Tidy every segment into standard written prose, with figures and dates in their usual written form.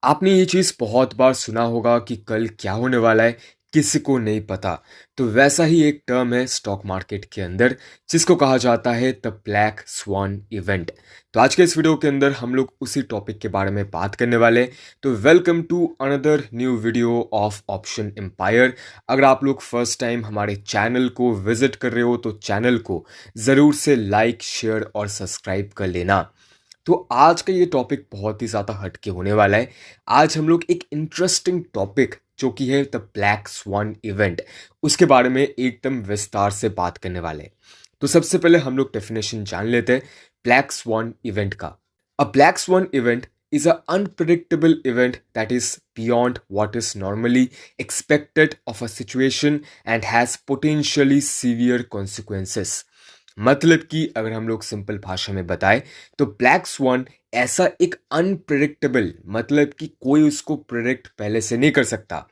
आपने ये चीज़ बहुत बार सुना होगा कि कल क्या होने वाला है, किसी को नहीं पता। तो वैसा ही एक टर्म है स्टॉक मार्केट के अंदर, जिसको कहा जाता है द ब्लैक स्वान इवेंट। तो आज के इस वीडियो के अंदर हम लोग उसी टॉपिक के बारे में बात करने वाले हैं। तो welcome to another new video of Option Empire. अगर आप लोग फर्स्ट टाइम हमारे चैनल को विजिट कर रहे हो तो चैनल को ज़रूर से लाइक, शेयर और सब्सक्राइब कर लेना। तो आज का ये टॉपिक बहुत ही ज़्यादा हटके होने वाला है। आज हम लोग एक इंटरेस्टिंग टॉपिक जो कि है द ब्लैक स्वान इवेंट, उसके बारे में एकदम विस्तार से बात करने वाले हैं। तो सबसे पहले हम लोग डेफिनेशन जान लेते हैं ब्लैक स्वान इवेंट का। A black swan event is an unpredictable event that is beyond what is normally expected of a situation and has potentially severe consequences। मतलब कि अगर हम लोग सिंपल भाषा में बताएं तो ब्लैक स्वान ऐसा एक अनप्रिडिक्टेबल, मतलब कि कोई उसको प्रिडिक्ट पहले से नहीं कर सकता।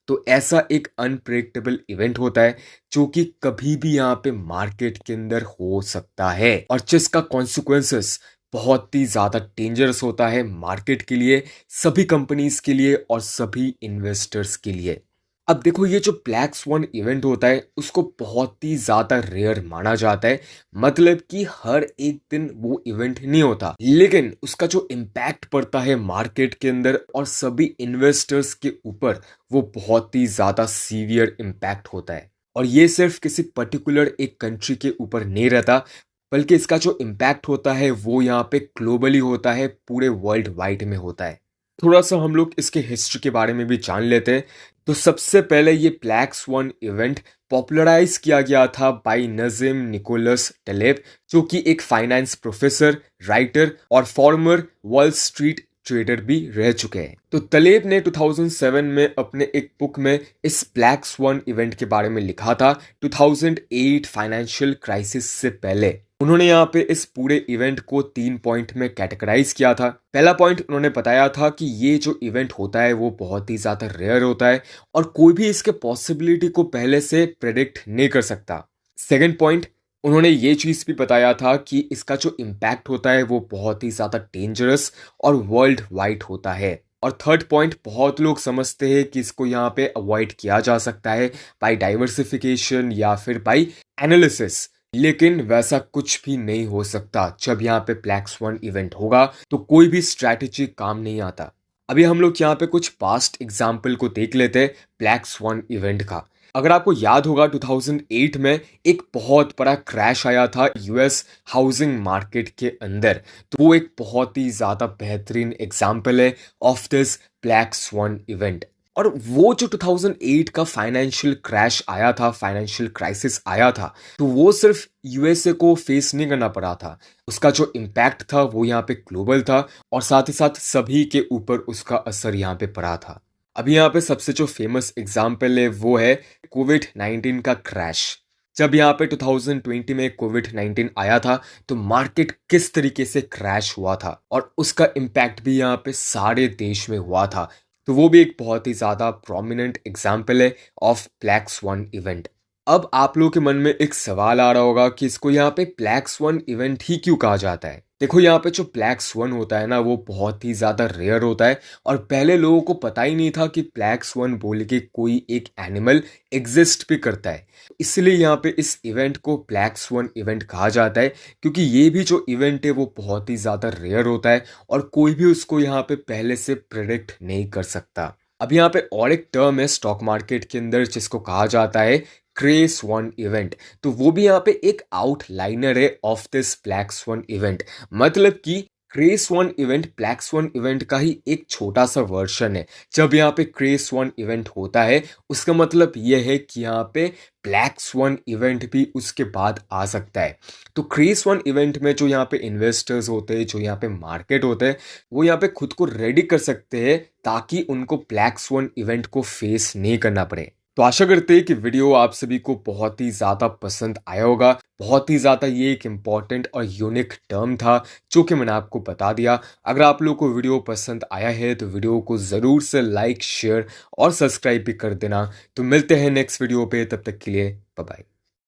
तो ऐसा एक अनप्रिडिक्टेबल इवेंट होता है जो कि कभी भी यहाँ पे मार्केट के अंदर हो सकता है और जिसका कॉन्सिक्वेंसेस बहुत ही ज्यादा डेंजरस होता है मार्केट के लिए, सभी कंपनीज के लिए और सभी इन्वेस्टर्स के लिए। अब देखो, ये जो ब्लैक स्वान इवेंट होता है उसको बहुत ही ज्यादा रेयर माना जाता है। मतलब कि हर एक दिन वो इवेंट नहीं होता, लेकिन उसका जो इम्पैक्ट पड़ता है मार्केट के अंदर और सभी इन्वेस्टर्स के ऊपर, वो बहुत ही ज्यादा सीवियर इम्पैक्ट होता है। और ये सिर्फ किसी पर्टिकुलर एक कंट्री के ऊपर नहीं रहता, बल्कि इसका जो इम्पैक्ट होता है वो यहाँ पे ग्लोबली होता है, पूरे वर्ल्ड वाइड में होता है। थोड़ा सा हम लोग इसके हिस्ट्री के बारे में भी जान लेते हैं। तो सबसे पहले ये ब्लैक स्वान इवेंट पॉपुलराइज किया गया था बाय नजीम निकोलस टलेब, जो कि एक फाइनेंस प्रोफेसर, राइटर और फॉर्मर वॉल स्ट्रीट ट्रेडर भी रह चुके हैं। तो तलेब ने 2007 में अपने एक बुक में इस ब्लैक स्वान इवेंट के बारे में लिखा था। 2008 फाइनेंशियल क्राइसिस से पहले उन्होंने यहाँ पे इस पूरे इवेंट को 3 पॉइंट में कैटेगराइज किया था। पहला पॉइंट उन्होंने बताया था कि ये जो इवेंट होता है वो बहुत ही ज्यादा रेयर होता है और कोई भी इसके पॉसिबिलिटी को पहले से प्रेडिक्ट नहीं कर सकता। सेकेंड पॉइंट, उन्होंने ये चीज भी बताया था कि इसका जो इम्पैक्ट होता है वो बहुत ही ज्यादा डेंजरस और वर्ल्ड वाइड होता है। और थर्ड पॉइंट, बहुत लोग समझते हैं कि इसको यहाँ पे अवॉइड किया जा सकता है बाय डाइवर्सिफिकेशन या फिर बाय एनालिसिस, लेकिन वैसा कुछ भी नहीं हो सकता। जब यहाँ पे ब्लैक स्वान इवेंट होगा तो कोई भी स्ट्रैटेजी काम नहीं आता। अभी हम लोग यहाँ पे कुछ पास्ट एग्जाम्पल को देख लेते हैं ब्लैक स्वान इवेंट का। अगर आपको याद होगा 2008 में एक बहुत बड़ा क्रैश आया था यूएस हाउसिंग मार्केट के अंदर। तो वो एक बहुत ही ज्यादा बेहतरीन एग्जाम्पल है of this black swan event. और वो जो 2008 का फाइनेंशियल क्रैश आया था, फाइनेंशियल क्राइसिस आया था, तो वो सिर्फ यूएसए को फेस नहीं करना पड़ा था। उसका जो इम्पैक्ट था वो यहाँ पे ग्लोबल था और साथ ही साथ सभी के ऊपर उसका असर यहाँ पे पड़ा था। अभी यहाँ पे सबसे जो फेमस एग्जाम्पल है वो है कोविड-19 का क्रैश। जब यहाँ पे 2020 में कोविड-19 आया था तो मार्केट किस तरीके से क्रैश हुआ था और उसका इम्पैक्ट भी यहाँ पे सारे देश में हुआ था। तो वो भी एक बहुत ही ज्यादा प्रोमिनेंट एग्जाम्पल है ऑफ ब्लैक स्वान इवेंट। अब आप लोगों के मन में एक सवाल आ रहा होगा कि इसको यहाँ पे ब्लैक स्वान इवेंट ही क्यों कहा जाता है। देखो, यहाँ पे जो ब्लैक स्वान होता है ना वो बहुत ही ज्यादा रेयर होता है और पहले लोगों को पता ही नहीं था कि ब्लैक स्वान बोल के कोई एक एनिमल एग्जिस्ट भी करता है। इसलिए यहाँ पे इस इवेंट को ब्लैक स्वान इवेंट कहा जाता है, क्योंकि ये भी जो इवेंट है वो बहुत ही ज्यादा रेयर होता है और कोई भी उसको यहाँ पे पहले से प्रेडिक्ट नहीं कर सकता। अब यहाँ पे और एक टर्म है स्टॉक मार्केट के अंदर जिसको कहा जाता है ग्रे स्वान इवेंट। तो वो भी यहाँ पे एक आउटलाइनर है of this black swan event. मतलब कि grey swan event black swan event का ही एक छोटा सा वर्जन है। जब यहाँ पे ग्रे स्वान इवेंट होता है उसका मतलब ये है कि यहाँ पे ब्लैक स्वान इवेंट भी उसके बाद आ सकता है। तो ग्रे स्वान इवेंट में जो यहाँ पे इन्वेस्टर्स होते हैं, जो यहाँ पे मार्केट होते हैं, वो यहाँ पे खुद को रेडी कर सकते हैं ताकि उनको ब्लैक स्वान इवेंट को फेस नहीं करना पड़े। तो आशा करते हैं कि वीडियो आप सभी को बहुत ही ज़्यादा पसंद आया होगा। बहुत ही ज़्यादा ये एक इम्पॉर्टेंट और यूनिक टर्म था जो कि मैंने आपको बता दिया। अगर आप लोगों को वीडियो पसंद आया है तो वीडियो को ज़रूर से लाइक, शेयर और सब्सक्राइब भी कर देना। तो मिलते हैं नेक्स्ट वीडियो पे, तब तक के लिए बाय बाय।